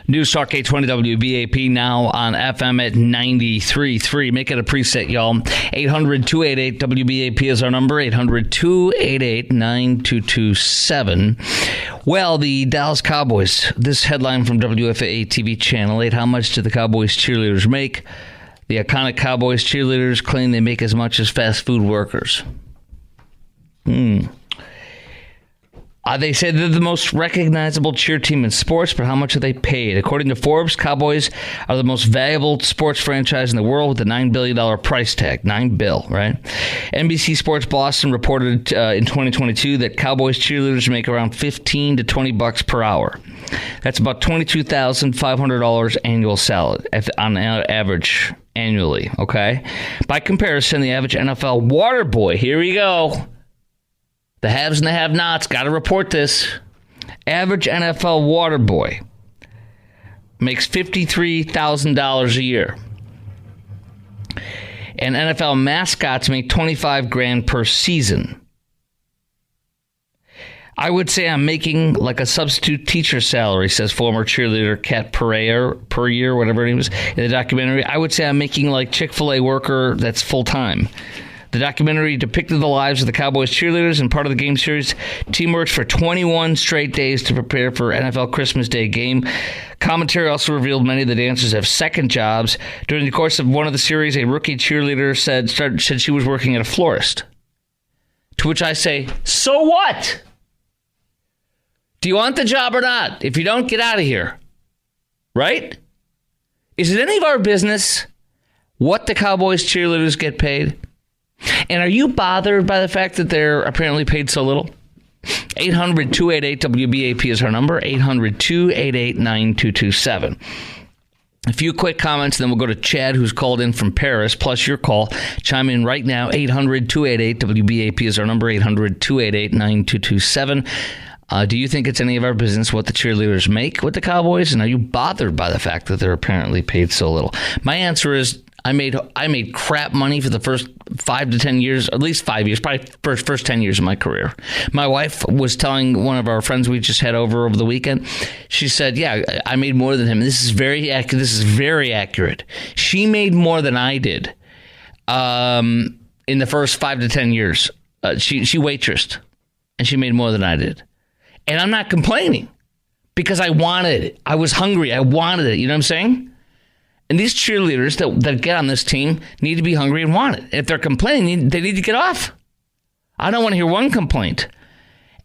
News Talk 820 WBAP now on FM at 93.3. Make it a preset, y'all. 800-288 WBAP is our number. 800-288-9227. Well, the Dallas Cowboys. This headline from WFAA TV Channel 8. How much do the Cowboys cheerleaders make? The iconic Cowboys cheerleaders claim they make as much as fast food workers. They say they're the most recognizable cheer team in sports, but how much are they paid? According to Forbes, Cowboys are the most valuable sports franchise in the world with a $9 billion price tag. $9 billion, right? NBC Sports Boston reported in 2022 that Cowboys cheerleaders make around $15 to $20 per hour. That's about $22,500 annual salary on average annually, okay? By comparison, the average NFL water boy, here we go. The haves and the have-nots, got to report this. Average NFL water boy makes $53,000 a year. And NFL mascots make $25,000 per season. I would say I'm making like a substitute teacher salary, says former cheerleader Kat per year, whatever it was in the documentary. I would say I'm making like Chick-fil-A worker that's full-time. The documentary depicted the lives of the Cowboys cheerleaders, and part of the game series, team works for 21 straight days to prepare for NFL Christmas Day game. Commentary also revealed many of the dancers have second jobs. During the course of one of the series, a rookie cheerleader said she was working at a florist. To which I say, so what? Do you want the job or not? If you don't, get out of here. Right? Is it any of our business what the Cowboys cheerleaders get paid? And are you bothered by the fact that they're apparently paid so little? 800-288-WBAP is our number, 800-288-9227. A few quick comments, then we'll go to Chad, who's called in from Paris, plus your call. Chime in right now, 800-288-WBAP is our number, 800-288-9227. Do you think it's any of our business what the cheerleaders make with the Cowboys? And are you bothered by the fact that they're apparently paid so little? My answer is I made crap money for the first 5 to 10 years, at least 5 years, probably first 10 years of my career. My wife was telling one of our friends we just had over the weekend. She said, "Yeah, I made more than him." This is very accurate. She made more than I did in the first 5 to 10 years. She waitressed, and she made more than I did. And I'm not complaining because I wanted it. I was hungry. I wanted it. You know what I'm saying? And these cheerleaders that get on this team need to be hungry and want it. If they're complaining, they need to get off. I don't want to hear one complaint.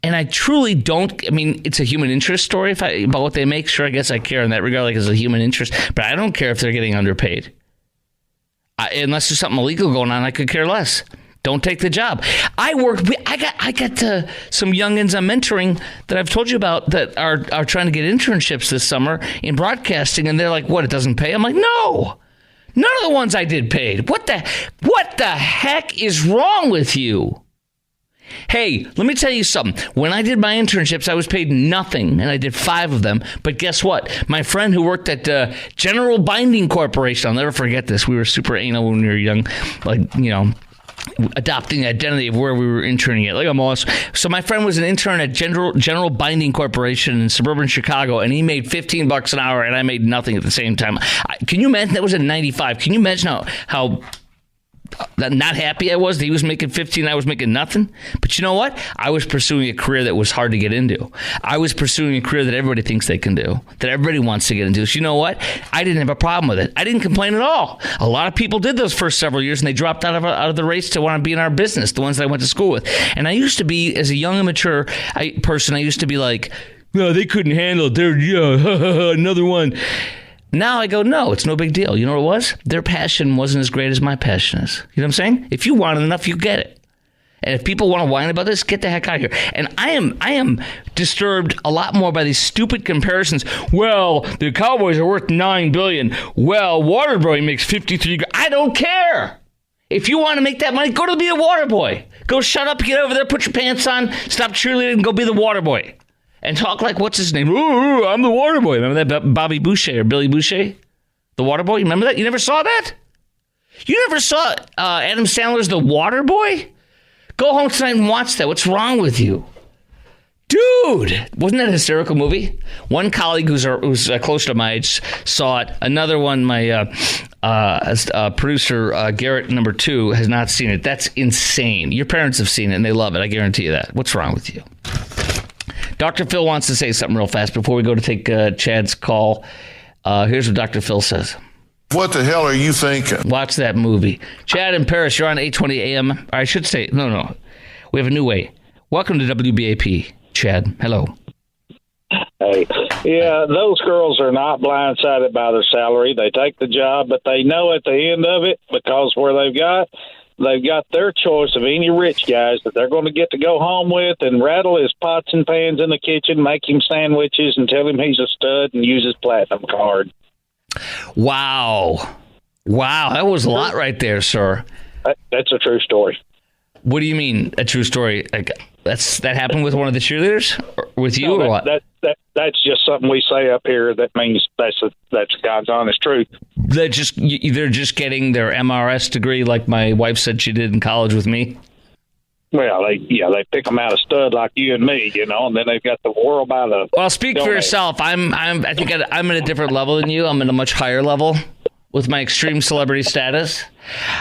And I truly don't. I mean, it's a human interest story about what they make. Sure, I guess I care in that regard, like it's a human interest. But I don't care if they're getting underpaid. Unless there's something illegal going on, I could care less. Don't take the job. I got some youngins I'm mentoring that I've told you about that are trying to get internships this summer in broadcasting, and they're like, "What? It doesn't pay?" I'm like, "No, none of the ones I did paid. What the heck is wrong with you?" Hey, let me tell you something. When I did my internships, I was paid nothing, and I did 5 of them. But guess what? My friend who worked at General Binding Corporation, I'll never forget this. We were super anal when we were young, adopting the identity of where we were interning at. Like I'm awesome. So my friend was an intern at General Binding Corporation in suburban Chicago, and he made $15 an hour, and I made nothing at the same time. Can you imagine? That was in 95. Can you imagine how not happy I was that he was making 15, I was making nothing? But you know what? I was pursuing a career that was hard to get into. I was pursuing a career that everybody thinks they can do, that everybody wants to get into. So you know what? I didn't have a problem with it. I didn't complain at all. A lot of people did those first several years, and they dropped out of the race to want to be in our business, the ones that I went to school with. And I used to be, as a young and mature person, I used to be like, "No, they couldn't handle it. They're another one." Now I go, no, it's no big deal. You know what it was? Their passion wasn't as great as my passion is. You know what I'm saying? If you want it enough, you get it. And if people want to whine about this, get the heck out of here. And I am disturbed a lot more by these stupid comparisons. Well, the Cowboys are worth $9 billion. Well, Waterboy makes $53. I don't care. If you want to make that money, go to be a water boy. Go shut up, get over there, put your pants on, stop cheerleading, and go be the water boy. And talk like, what's his name? Ooh, I'm the water boy. Remember that Bobby Boucher or Billy Boucher? The water boy? You remember that? You never saw that? You never saw Adam Sandler's The Water Boy? Go home tonight and watch that. What's wrong with you? Dude, wasn't that a hysterical movie? One colleague who's close to my age saw it. Another one, my producer, Garrett, number 2, has not seen it. That's insane. Your parents have seen it, and they love it. I guarantee you that. What's wrong with you? Dr. Phil wants to say something real fast before we go to take Chad's call. Here's what Dr. Phil says. What the hell are you thinking? Watch that movie. Chad in Paris, you're on 820 AM. Or I should say, no. We have a new way. Welcome to WBAP. Chad, hello. Hey, yeah, those girls are not blindsided by their salary. They take the job, but they know at the end of it, because where they've got their choice of any rich guys that they're going to get to go home with and rattle his pots and pans in the kitchen, make him sandwiches, and tell him he's a stud and use his platinum card. Wow, that was a lot right there, sir. That's a true story. What do you mean, a true story? Like that happened with one of the cheerleaders, or with you, or what? That's just something we say up here. That means that's God's honest truth. They're just getting their MRS degree, like my wife said she did in college with me. Well, they pick them out of stud like you and me, and then they've got the world by the. Well, speak for yourself. I think I'm at a different level than you. I'm at a much higher level with my extreme celebrity status.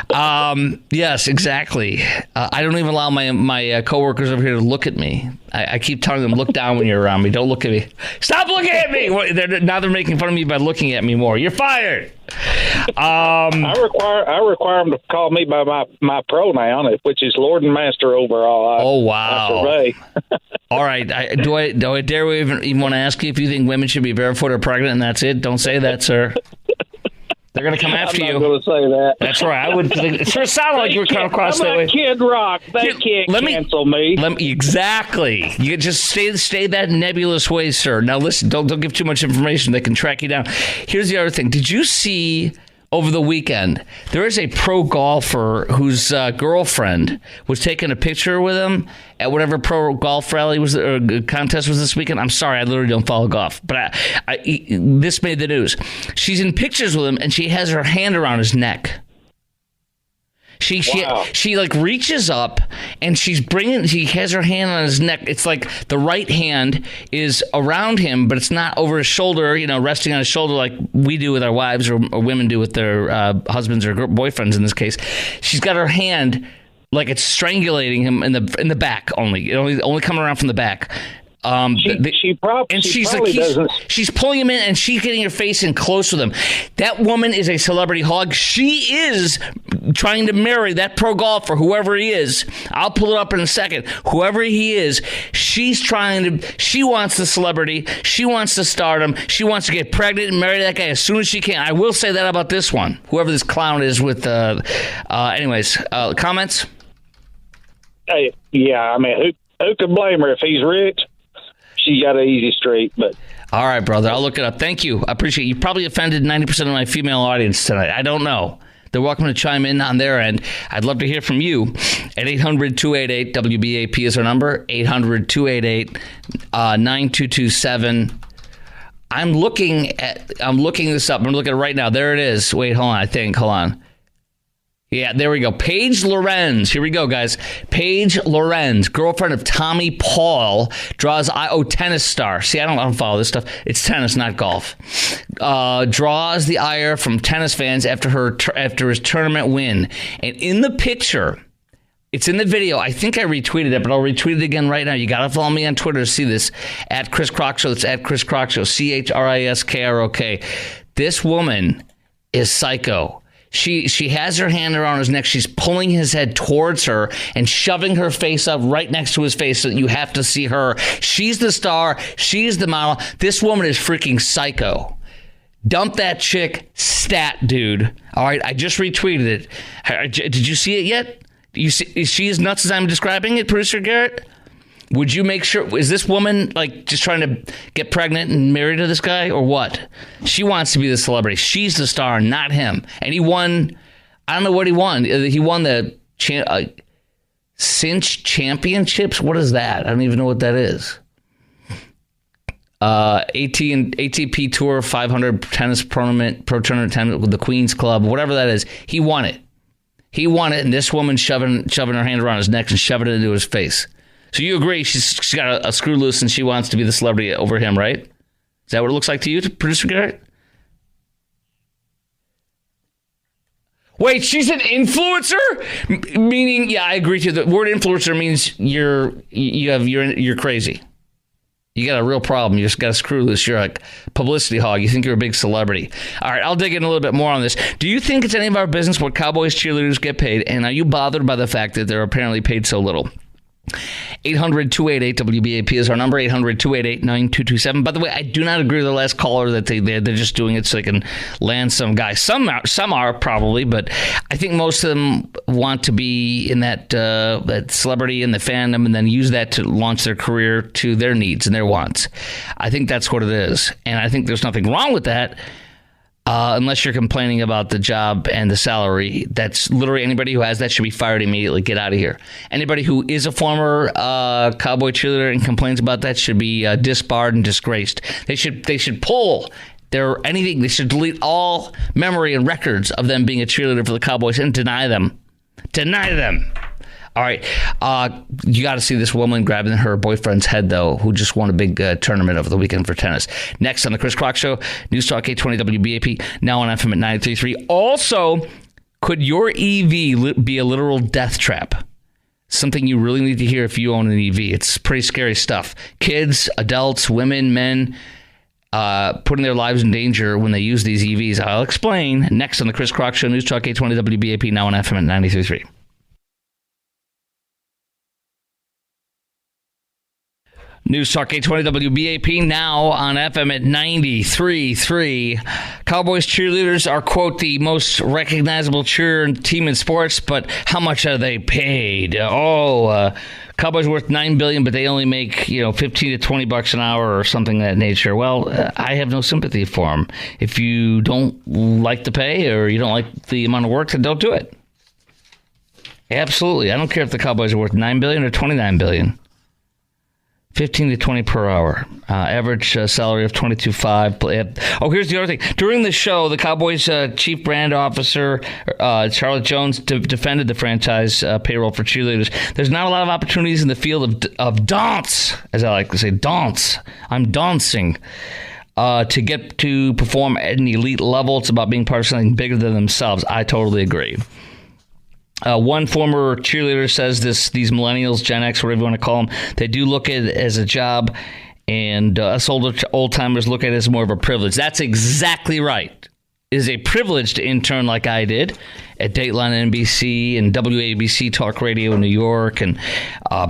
Yes, exactly. I don't even allow my coworkers over here to look at me. I keep telling them, look down when you're around me. Don't look at me. Stop looking at me. Now they're making fun of me by looking at me more. You're fired. I require them to call me by my pronoun, which is Lord and Master overall. Oh, wow. All right. Do I dare even want to ask you if you think women should be barefoot or pregnant, and that's it? Don't say that, sir. They're going to come after you. I'm not going to say that. That's right. I would. It sure sounded like you were coming across that way. I'm Kid Rock. They can't cancel me. Exactly. You just stay that nebulous way, sir. Now listen. Don't give too much information. They can track you down. Here's the other thing. Did you see over the weekend there is a pro golfer whose girlfriend was taking a picture with him at whatever pro golf rally was or contest was this weekend? I'm sorry, I literally don't follow golf, but this made the news. She's in pictures with him, and she has her hand around his neck. She like reaches up and she has her hand on his neck. It's like the right hand is around him, but it's not over his shoulder, resting on his shoulder like we do with our wives or women do with their husbands or boyfriends in this case. She's got her hand like it's strangulating him in the back only. Only coming around from the back. She's pulling him in and she's getting her face in close with him. That woman is a celebrity hog. She is trying to marry that pro golfer, whoever he is. I'll pull it up in a second. Whoever he is, she wants the celebrity. She wants the stardom. She wants to get pregnant and marry that guy as soon as she can. I will say that about this one, whoever this clown is with, anyways, comments? Hey, yeah, I mean, who could blame her if he's rich? She got an easy street, but... All right, brother. I'll look it up. Thank you. I appreciate it. You probably offended 90% of my female audience tonight. I don't know. They're welcome to chime in on their end. I'd love to hear from you at 800-288-WBAP is our number, 800-288-9227. I'm looking this up. I'm looking at it right now. There it is. Wait, hold on. Hold on. Yeah, there we go. Paige Lorenz. Here we go, guys. Paige Lorenz, girlfriend of Tommy Paul, draws tennis star. See, I don't follow this stuff. It's tennis, not golf. Draws the ire from tennis fans after his tournament win. And in the picture, it's in the video. I think I retweeted it, but I'll retweet it again right now. You got to follow me on Twitter to see this. At Chris Krok Show. It's at Chris Krok Show. ChrisKrok. This woman is psycho. She has her hand around his neck. She's pulling his head towards her and shoving her face up right next to his face so that you have to see her. She's the star. She's the model. This woman is freaking psycho. Dump that chick stat, dude. All right, I just retweeted it. Did you see it yet? Is she as nuts as I'm describing it, Producer Garrett? Would you make sure, is this woman like just trying to get pregnant and married to this guy or what? She wants to be the celebrity. She's the star, not him. And he won, I don't know what he won. He won the Cinch Championships. What is that? I don't even know what that is. ATP Tour 500 tennis pro tournament tennis with the Queen's Club, whatever that is. He won it. And this woman shoving her hand around his neck and shoving it into his face. So you agree she's got a screw loose and she wants to be the celebrity over him, right? Is that what it looks like to you, Producer Garrett? Wait, she's an influencer? Meaning, yeah, I agree to you. The word influencer means you're crazy. You got a real problem. You just got a screw loose. You're a publicity hog. You think you're a big celebrity. All right, I'll dig in a little bit more on this. Do you think it's any of our business what Cowboys cheerleaders get paid? And are you bothered by the fact that they're apparently paid so little? 800-288-WBAP is our number, 800-288-9227. By the way, I do not agree with the last caller that they're just doing it so they can land some guy. Some are probably, but I think most of them want to be in that celebrity and the fandom and then use that to launch their career to their needs and their wants. I think that's what it is. And I think there's nothing wrong with that. Unless you're complaining about the job and the salary. That's literally anybody who has that should be fired immediately. Get out of here. Anybody who is a former Cowboy cheerleader and complains about that should be disbarred and disgraced. They should pull anything. They should delete all memory and records of them being a cheerleader for the Cowboys and deny them. Deny them. All right. You got to see this woman grabbing her boyfriend's head, though, who just won a big tournament over the weekend for tennis. Next on the Chris Krok Show, News Talk 820 WBAP, now on FM at 93.3. Also, could your EV be a literal death trap? Something you really need to hear if you own an EV. It's pretty scary stuff. Kids, adults, women, men, putting their lives in danger when they use these EVs. I'll explain next on the Chris Krok Show, News Talk 820 WBAP, now on FM at 93.3. News Talk 820 WBAP, now on FM at 93.3. Cowboys cheerleaders are, quote, the most recognizable cheer team in sports, but how much are they paid? Cowboys worth $9 billion, but they only make, $15 to $20 an hour or something of that nature. Well, I have no sympathy for them. If you don't like the pay or you don't like the amount of work, then don't do it. Absolutely. I don't care if the Cowboys are worth $9 billion or $29 billion. 15 to 20 per hour. Average salary of $22,500. Oh, here's the other thing. During the show, the Cowboys' chief brand officer, Charlotte Jones, defended the franchise payroll for cheerleaders. There's not a lot of opportunities in the field of dance, as I like to say, dance. I'm dancing. To get to perform at an elite level, it's about being part of something bigger than themselves. I totally agree. One former cheerleader says these millennials, Gen X, whatever you want to call them, they do look at it as a job, and us old-timers look at it as more of a privilege. That's exactly right. It is a privilege to intern like I did at Dateline NBC and WABC Talk Radio in New York and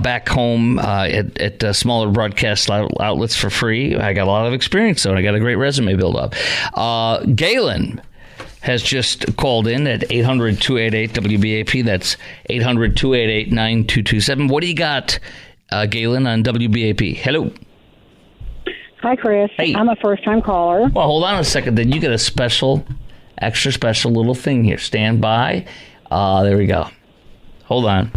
back home at smaller broadcast outlets for free. I got a lot of experience, so I got a great resume build up. Galen has just called in at 800-288-WBAP. That's 800-288-9227. What do you got, Galen, on WBAP? Hello. Hi, Chris. Hey. I'm a first-time caller. Well, hold on a second. Then you get a extra special little thing here. Stand by. There we go. Hold on.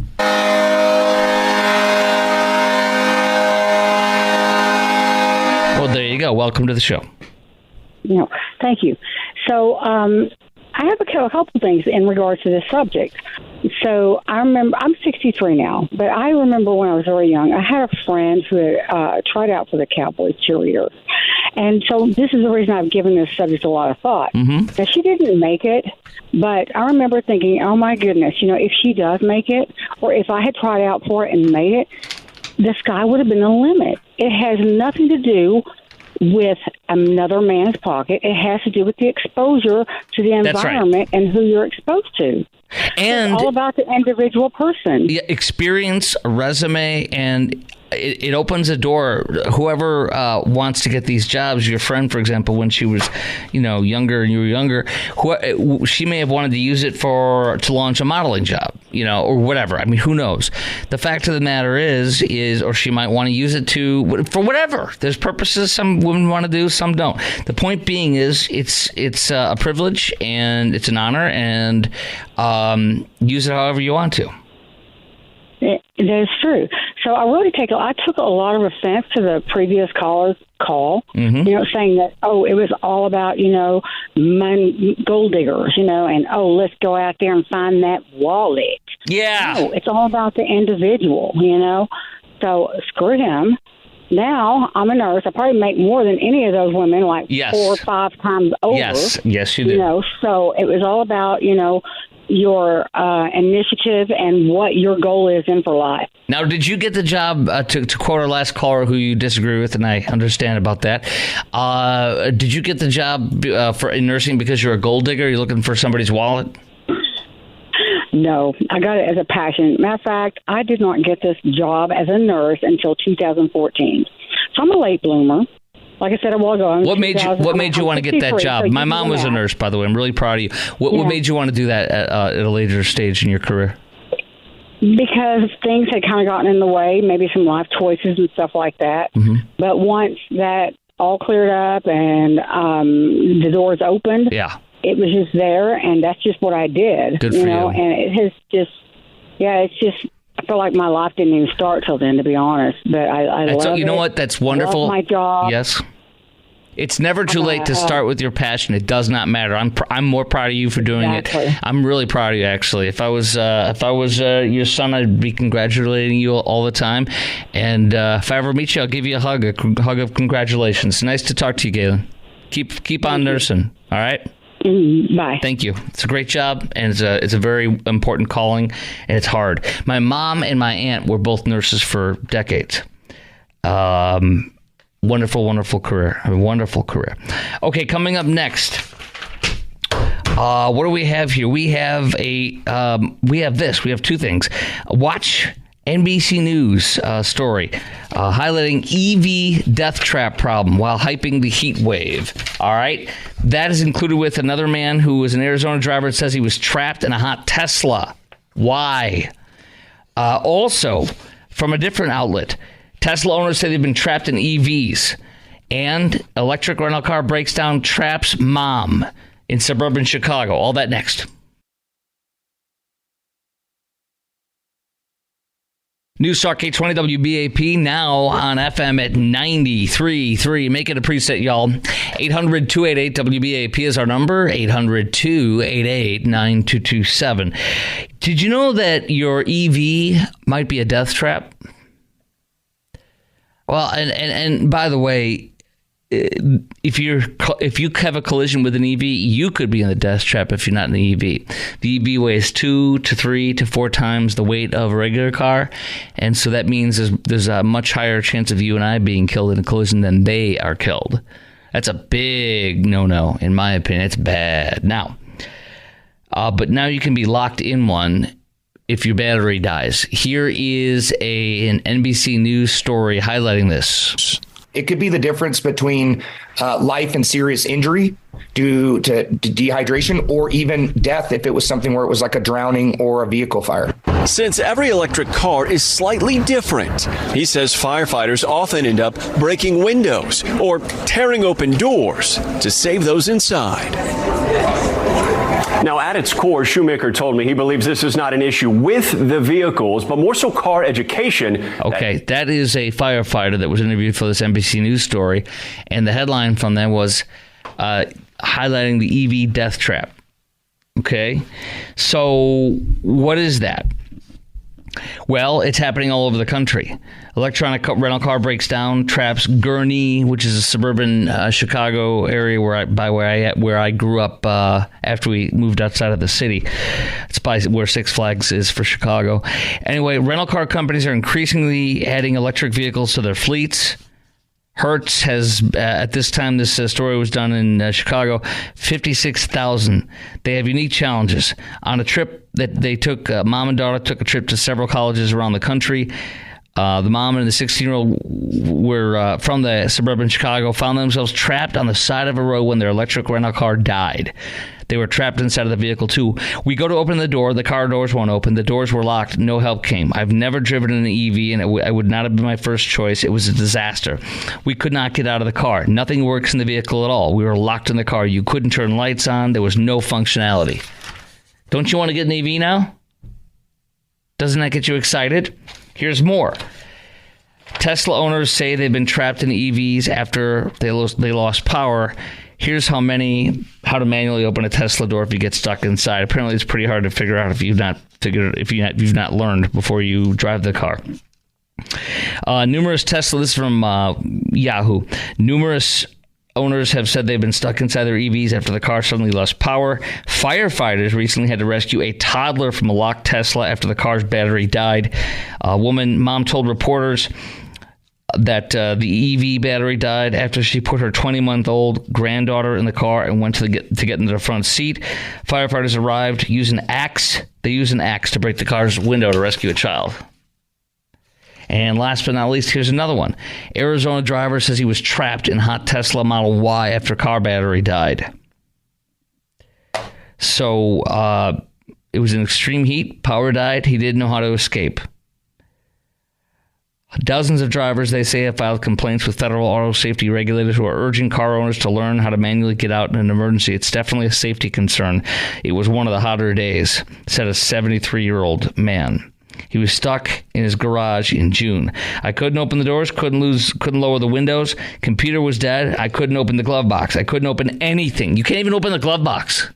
Well, there you go. Welcome to the show. Thank you. So I have a couple things in regards to this subject. So I remember, I'm 63 now, but I remember when I was very young, I had a friend who had tried out for the Cowboys cheerleader. And so this is the reason I've given this subject a lot of thought. Mm-hmm. Now, she didn't make it, but I remember thinking, oh, my goodness, if she does make it, or if I had tried out for it and made it, the sky would have been the limit. It has nothing to do with another man's pocket. It has to do with the exposure to the environment and who you're exposed to. And it's all about the individual person. Experience, resume, and it opens a door. Whoever wants to get these jobs, your friend, for example, when she was, younger and you were younger, she may have wanted to use it to launch a modeling job, or whatever. I mean, who knows? The fact of the matter is, or she might want to use it for whatever. There's purposes some women want to do, some don't. The point being is, it's a privilege and it's an honor, and use it however you want to. That is true. So I took a lot of offense to the previous caller's call, saying that, it was all about, gold diggers, and, let's go out there and find that wallet. Yeah. No, it's all about the individual, So screw him. Now I'm a nurse. I probably make more than any of those women, like Yes. 4 or 5 times over. Yes, you do. You know, so it was all about, you know, your initiative and what your goal is in for life. Now, did you get the job, to quote our last caller who you disagree with, and I understand about that, did you get the job in nursing because you're a gold digger? You're looking for somebody's wallet? No, I got it as a passion. Matter of fact, I did not get this job as a nurse until 2014. So I'm a late bloomer. Like I said a while ago. What made you want to get that job? My mom was a nurse, by the way. I'm really proud of you. What made you want to do that at a later stage in your career? Because things had kind of gotten in the way, maybe some life choices and stuff like that. Mm-hmm. But once that all cleared up and the doors opened, it was just there, and that's just what I did. Good for you. And it has just, it's just, I feel like my life didn't even start till then, to be honest. But I love it. You know what? That's wonderful. Love my job. Yes. It's never too late to start with your passion. It does not matter. I'm more proud of you for doing it. I'm really proud of you, actually. If I was your son, I'd be congratulating you all the time. And if I ever meet you, I'll give you a hug of congratulations. Nice to talk to you, Galen. Keep on nursing. All right. Bye. Thank you. It's a great job, and it's a very important calling, and it's hard. My mom and my aunt were both nurses for decades. Wonderful, wonderful career. A wonderful career. Okay, coming up next. What do we have here? We have this. We have two things. Watch NBC News story highlighting EV death trap problem while hyping the heat wave. All right. That is included with another man who was an Arizona driver that says he was trapped in a hot Tesla. Why? Also, from a different outlet, Tesla owners say they've been trapped in EVs. And electric rental car breaks down, traps mom in suburban Chicago. All that next. News Talk 820 WBAP, now on FM at 93.3. Make it a preset, y'all. 800-288-WBAP is our number. 800-288-9227. Did you know that your EV might be a death trap? Well, and by the way, if you have a collision with an EV, you could be in the death trap if you're not in the EV. The EV weighs 2 to 3 to 4 times the weight of a regular car, and so that means there's a much higher chance of you and I being killed in a collision than they are killed. That's a big no-no, in my opinion. It's bad. Now, but now you can be locked in one if your battery dies. Here is an NBC News story highlighting this. It could be the difference between life and serious injury due to dehydration, or even death if it was something where it was like a drowning or a vehicle fire. Since every electric car is slightly different, he says firefighters often end up breaking windows or tearing open doors to save those inside. Now, at its core, Shoemaker told me he believes this is not an issue with the vehicles, but more so car education. Okay, that is a firefighter that was interviewed for this NBC News story, and the headline from them was highlighting the EV death trap. Okay, so what is that? Well, it's happening all over the country. Electronic rental car breaks down, traps Gurnee, which is a suburban Chicago area where I grew up after we moved outside of the city. It's by where Six Flags is for Chicago. Anyway, rental car companies are increasingly adding electric vehicles to their fleets. Hertz has, at this time this story was done in Chicago, 56,000. They have unique challenges. On a trip that they took, mom and daughter took a trip to several colleges around the country. The mom and the 16-year-old were from the suburban Chicago, found themselves trapped on the side of a road when their electric rental car died. They were trapped inside of the vehicle, too. We go to open the door. The car doors won't open. The doors were locked. No help came. I've never driven an EV, and it would not have been my first choice. It was a disaster. We could not get out of the car. Nothing works in the vehicle at all. We were locked in the car. You couldn't turn lights on. There was no functionality. Don't you want to get an EV now? Doesn't that get you excited? Here's more. Tesla owners say they've been trapped in EVs after they lost power. Here's how to manually open a Tesla door if you get stuck inside. Apparently, it's pretty hard to figure out if you've not learned before you drive the car. Numerous Tesla, this is from Yahoo. Numerous owners have said they've been stuck inside their EVs after the car suddenly lost power. Firefighters recently had to rescue a toddler from a locked Tesla after the car's battery died. Mom told reporters that the EV battery died after she put her 20-month-old granddaughter in the car and went to get into the front seat. Firefighters arrived, used an axe. They used an axe to break the car's window to rescue a child. And last but not least, here's another one. Arizona driver says he was trapped in hot Tesla Model Y after car battery died. So it was in extreme heat. Power died. He didn't know how to escape. Dozens of drivers, they say, have filed complaints with federal auto safety regulators who are urging car owners to learn how to manually get out in an emergency. It's definitely a safety concern. It was one of the hotter days, said a 73-year-old man. He was stuck in his garage in June. I couldn't open the doors, couldn't lower the windows. Computer was dead. I couldn't open the glove box. I couldn't open anything. You can't even open the glove box.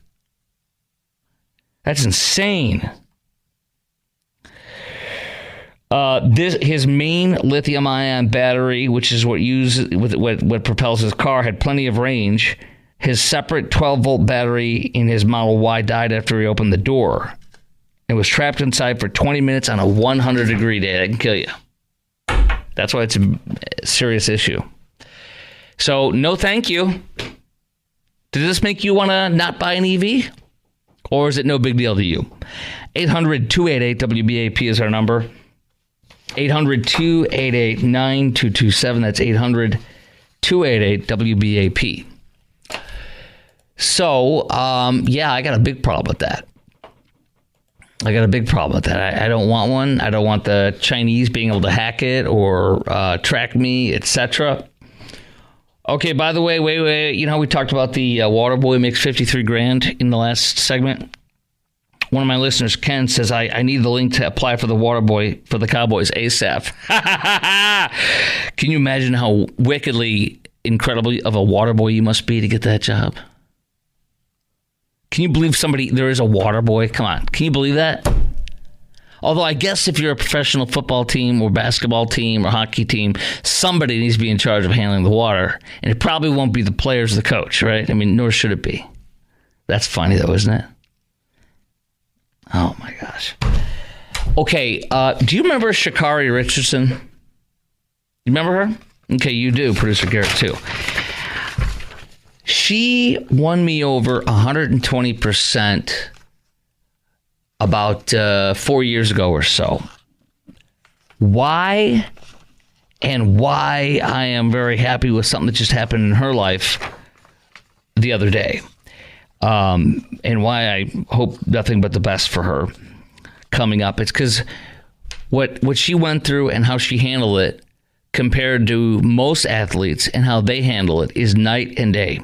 That's insane. His main lithium-ion battery, which is what propels his car, had plenty of range. His separate 12-volt battery in his Model Y died after he opened the door. It was trapped inside for 20 minutes on a 100-degree day. That can kill you. That's why it's a serious issue. So, no thank you. Did this make you want to not buy an EV? Or is it no big deal to you? 800-288-WBAP is our number. 800-288-9227. That's 800-288-WBAP. So, I got a big problem with that. I don't want one. I don't want the Chinese being able to hack it or track me, etc. Okay, by the way, wait. You know how we talked about the water boy makes $53,000 in the last segment? One of my listeners, Ken, says, I need the link to apply for the water boy for the Cowboys ASAP. Can you imagine how wickedly incredible of a water boy you must be to get that job? Can you believe there is a water boy? Come on. Can you believe that? Although I guess if you're a professional football team or basketball team or hockey team, somebody needs to be in charge of handling the water. And it probably won't be the players or the coach, right? I mean, nor should it be. That's funny, though, isn't it? Oh, my gosh. Okay, do you remember Sha'Carri Richardson? You remember her? Okay, you do, Producer Garrett, too. She won me over 120% about 4 years ago or so. Why I am very happy with something that just happened in her life the other day. And why I hope nothing but the best for her coming up. It's because what she went through and how she handled it compared to most athletes and how they handle it is night and day.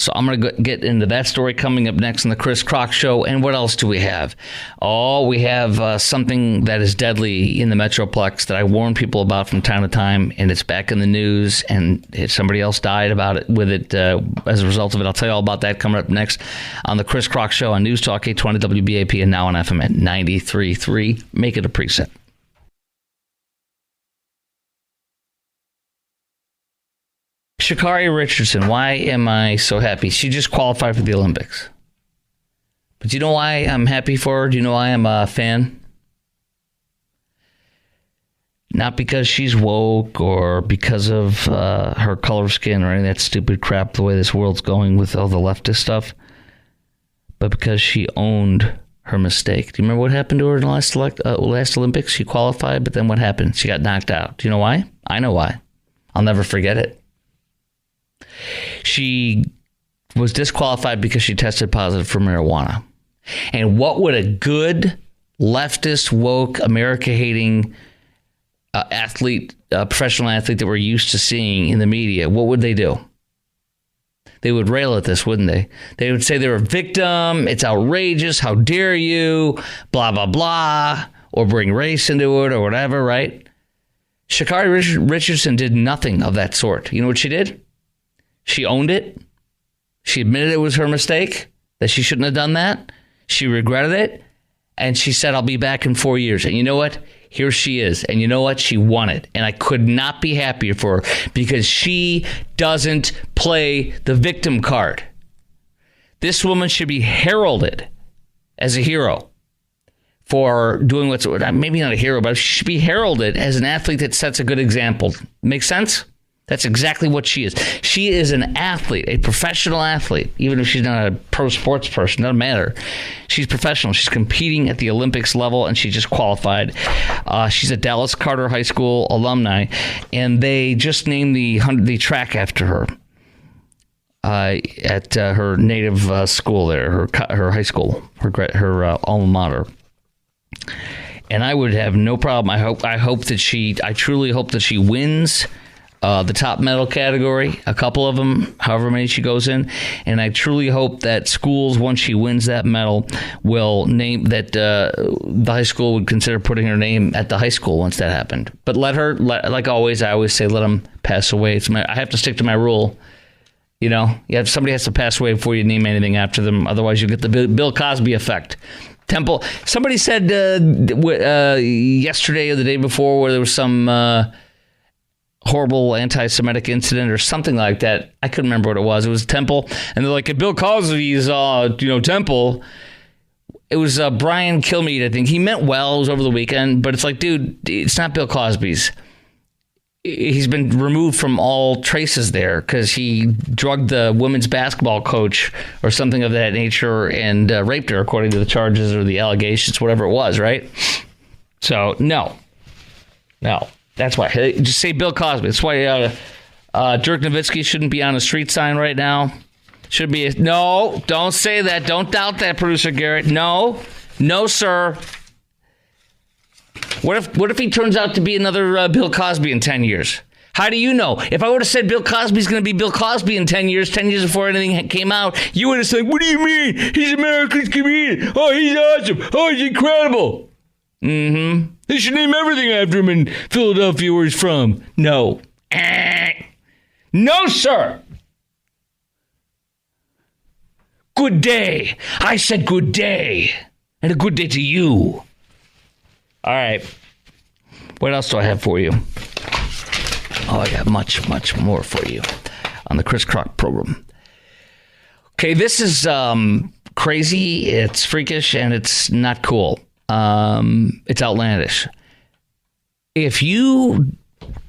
So I'm going to get into that story coming up next on the Chris Krok Show. And what else do we have? Oh, we have something that is deadly in the Metroplex that I warn people about from time to time, and it's back in the news, and somebody else died with it as a result of it. I'll tell you all about that coming up next on the Chris Krok Show on News Talk 820 WBAP and now on FM at 93.3. Make it a preset. Sha'Carri Richardson, why am I so happy? She just qualified for the Olympics. But do you know why I'm happy for her? Do you know why I'm a fan? Not because she's woke or because of her color of skin or any of that stupid crap, the way this world's going with all the leftist stuff, but because she owned her mistake. Do you remember what happened to her in the last Olympics? She qualified, but then what happened? She got knocked out. Do you know why? I know why. I'll never forget it. She was disqualified because she tested positive for marijuana. And what would a good, leftist, woke, America-hating professional athlete that we're used to seeing in the media, what would they do? They would rail at this, wouldn't they? They would say they're a victim, it's outrageous, how dare you, blah, blah, blah, or bring race into it or whatever, right? Sha'Carri Richardson did nothing of that sort. You know what she did? She owned it. She admitted it was her mistake, that she shouldn't have done that. She regretted it. And she said, I'll be back in 4 years. And you know what? here she is. And you know what? She won it. And I could not be happier for her because she doesn't play the victim card. This woman should be heralded as a hero for doing what's, maybe not a hero, but she should be heralded as an athlete that sets a good example. Make sense? That's exactly what she is. She is an athlete, a professional athlete, even if she's not a pro sports person, doesn't matter. She's professional. She's competing at the Olympics level, and she just qualified. She's a Dallas Carter High School alumni, and they just named the track after her at her native school there, her high school, her alma mater. And I would have no problem. I truly hope that she wins the top medal category, a couple of them, however many she goes in. And I truly hope that schools, once she wins that medal, will name that the high school would consider putting her name at the high school once that happened. But like always, I always say, let them pass away. I have to stick to my rule. You know, somebody has to pass away before you name anything after them. Otherwise, you get the Bill Cosby effect. Temple. Somebody said yesterday or the day before where there was some horrible anti-Semitic incident or something like that. I couldn't remember what it was. It was Temple. And they're like, Bill Cosby's, Temple. It was Brian Kilmeade, I think. He meant well. It was over the weekend. But it's like, dude, it's not Bill Cosby's. He's been removed from all traces there because he drugged the women's basketball coach or something of that nature and raped her, according to the charges or the allegations, whatever it was, right? So, no. That's why. Just say Bill Cosby. That's why Dirk Nowitzki shouldn't be on a street sign right now. Should be. No, don't say that. Don't doubt that, Producer Garrett. No, sir. What if he turns out to be another Bill Cosby in 10 years? How do you know? If I would have said Bill Cosby's going to be Bill Cosby in 10 years before anything came out, you would have said, what do you mean? He's America's comedian. Oh, he's awesome. Oh, he's incredible. Mm-hmm. They should name everything after him in Philadelphia where he's from. No. No, sir. Good day. I said good day. And a good day to you. All right. What else do I have for you? Oh, I got much, much more for you on the Chris Krok program. Okay, this is crazy. It's freakish, and it's not cool. It's outlandish. If you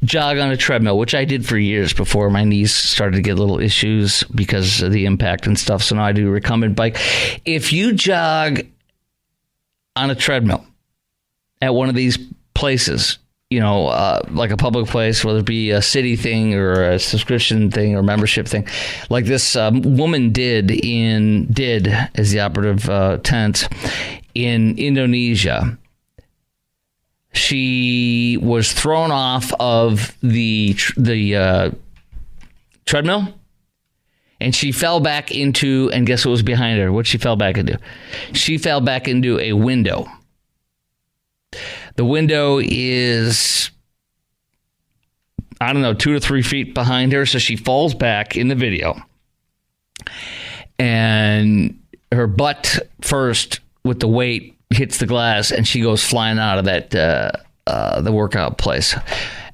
jog on a treadmill, which I did for years before my knees started to get little issues because of the impact and stuff, so now I do a recumbent bike. If you jog on a treadmill at one of these places, like a public place, whether it be a city thing or a subscription thing or membership thing, like this woman did as the operative tense in Indonesia. She was thrown off of the treadmill, and she fell back into, and guess what was behind her? What she fell back into? She fell back into a window. The window is, 2 to 3 feet behind her, so she falls back in the video. And her butt first, with the weight, hits the glass, and she goes flying out of that the workout place.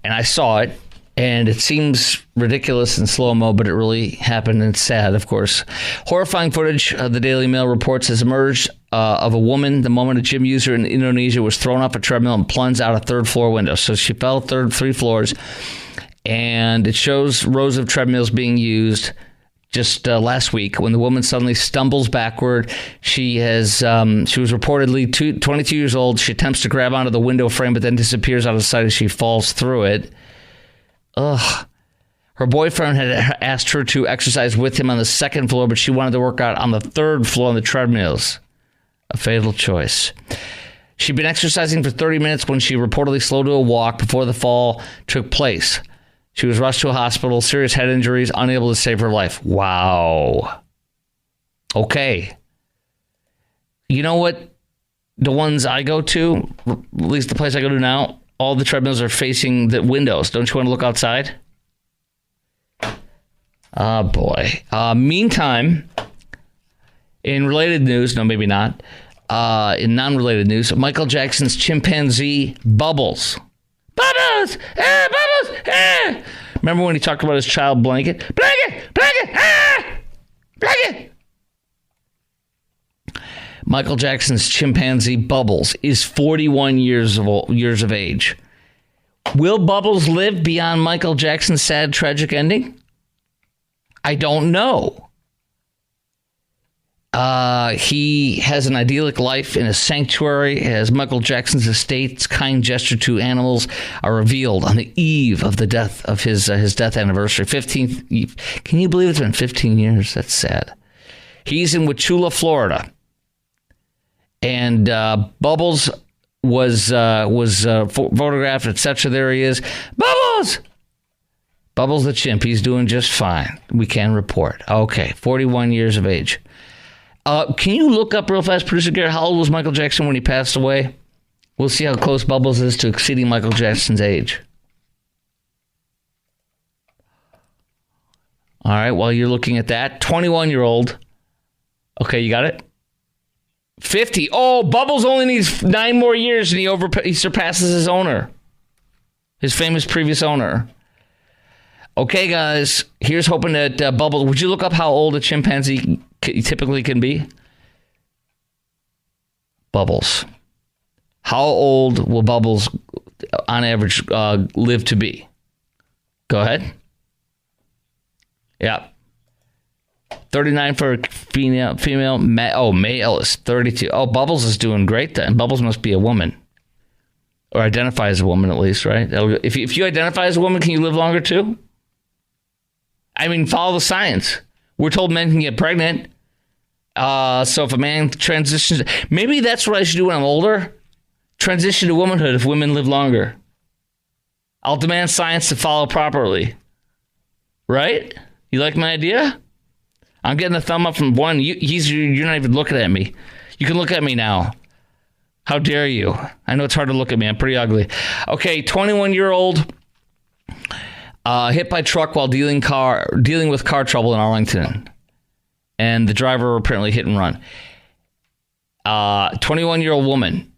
And I saw it, and it seems ridiculous in slow-mo, but it really happened, and it's sad, of course. Horrifying footage, the Daily Mail reports, has emerged of a woman the moment a gym user in Indonesia was thrown off a treadmill and plunged out a third-floor window. So she fell 3 floors, and it shows rows of treadmills being used just last week when the woman suddenly stumbles backward. She was reportedly 22 years old. She attempts to grab onto the window frame, but then disappears out of sight as she falls through it. Ugh. Her boyfriend had asked her to exercise with him on the 2nd floor, but she wanted to work out on the 3rd floor on the treadmills. A fatal choice. She'd been exercising for 30 minutes when she reportedly slowed to a walk before the fall took place. She was rushed to a hospital, serious head injuries, unable to save her life. Wow. Okay. You know what? The ones I go to, at least the place I go to now, all the treadmills are facing the windows. Don't you want to look outside? Oh, boy. Meantime, in related news, no, maybe not, In non-related news, Michael Jackson's chimpanzee Bubbles. Bubbles! Bubbles! Remember when he talked about his child Blanket? Blanket! Blanket! Blanket! Michael Jackson's chimpanzee Bubbles is 41 years of age. Will Bubbles live beyond Michael Jackson's sad, tragic ending? I don't know. He has an idyllic life in a sanctuary as Michael Jackson's estate's kind gesture to animals are revealed on the eve of the death of his death anniversary. 15th. Can you believe it's been 15 years? That's sad. He's in Wauchula, Florida. And Bubbles was photographed, etc. There he is. Bubbles! Bubbles the chimp. He's doing just fine. We can report. Okay, 41 years of age. Can you look up real fast, Producer Garrett, how old was Michael Jackson when he passed away? We'll see how close Bubbles is to exceeding Michael Jackson's age. All right, while you're looking at that, 21-year-old. Okay, you got it? 50. Oh, Bubbles only needs 9 more years and he surpasses his owner. His famous previous owner. Okay, guys, here's hoping that Bubbles... Would you look up how old a chimpanzee typically can be? Bubbles. How old will Bubbles, on average, live to be? Go ahead. Yeah. 39 for female. Male is 32. Oh, Bubbles is doing great then. Bubbles must be a woman. Or identify as a woman at least, right? If you identify as a woman, can you live longer too? I mean, follow the science. We're told men can get pregnant. So if a man transitions... Maybe that's what I should do when I'm older. Transition to womanhood if women live longer. I'll demand science to follow properly. Right? You like my idea? I'm getting a thumb up from one. You're not even looking at me. You can look at me now. How dare you? I know it's hard to look at me. I'm pretty ugly. Okay, 21-year-old hit by truck while dealing with car trouble in Arlington. And the driver apparently hit and run. 21-year-old woman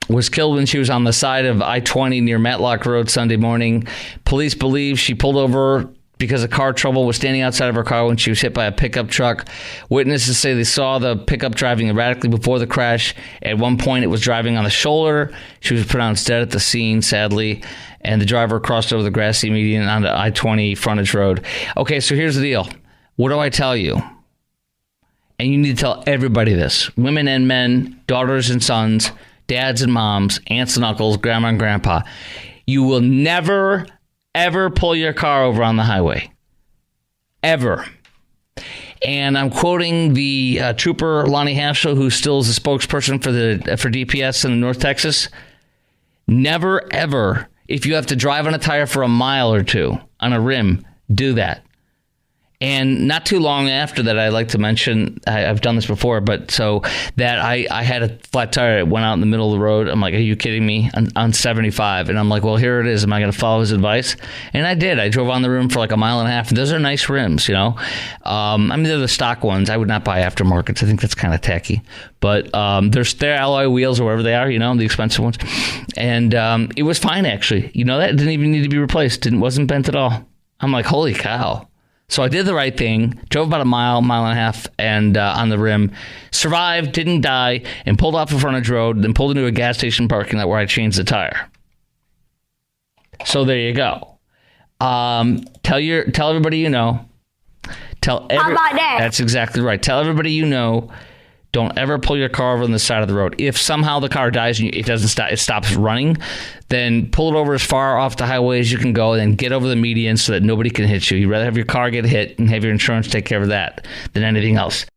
was killed when she was on the side of I-20 near Matlock Road Sunday morning. Police believe she pulled over because of car trouble, was standing outside of her car when she was hit by a pickup truck. Witnesses say they saw the pickup driving erratically before the crash. At one point, it was driving on the shoulder. She was pronounced dead at the scene, sadly, and the driver crossed over the grassy median onto I-20 frontage road. Okay, so here's the deal. What do I tell you? And you need to tell everybody this. Women and men, daughters and sons, dads and moms, aunts and uncles, grandma and grandpa. You will never, ever pull your car over on the highway. Ever. And I'm quoting the trooper, Lonnie Hafschel, who still is the spokesperson for DPS in North Texas. Never, ever, if you have to drive on a tire for a mile or two on a rim, do that. And not too long after that, I'd like to mention, I've done this before, but so that I had a flat tire. It went out in the middle of the road. I'm like, are you kidding me? On 75. And I'm like, well, here it is. Am I going to follow his advice? And I did. I drove on the rim for like a mile and a half. Those are nice rims, you know. I mean, they're the stock ones. I would not buy aftermarkets. I think that's kind of tacky. But they're alloy wheels or whatever they are, you know, the expensive ones. And it was fine, actually. You know, that didn't even need to be replaced. It wasn't bent at all. I'm like, holy cow. So I did the right thing, drove about a mile and a half, and on the rim, survived, didn't die, and pulled off a frontage road, then pulled into a gas station parking lot where I changed the tire. So there you go. Tell everybody you know. How about that? That's exactly right. Tell everybody you know. Don't ever pull your car over on the side of the road. If somehow the car dies and it doesn't stop, it stops running, then pull it over as far off the highway as you can go, and then get over the median so that nobody can hit you. You'd rather have your car get hit and have your insurance take care of that than anything else.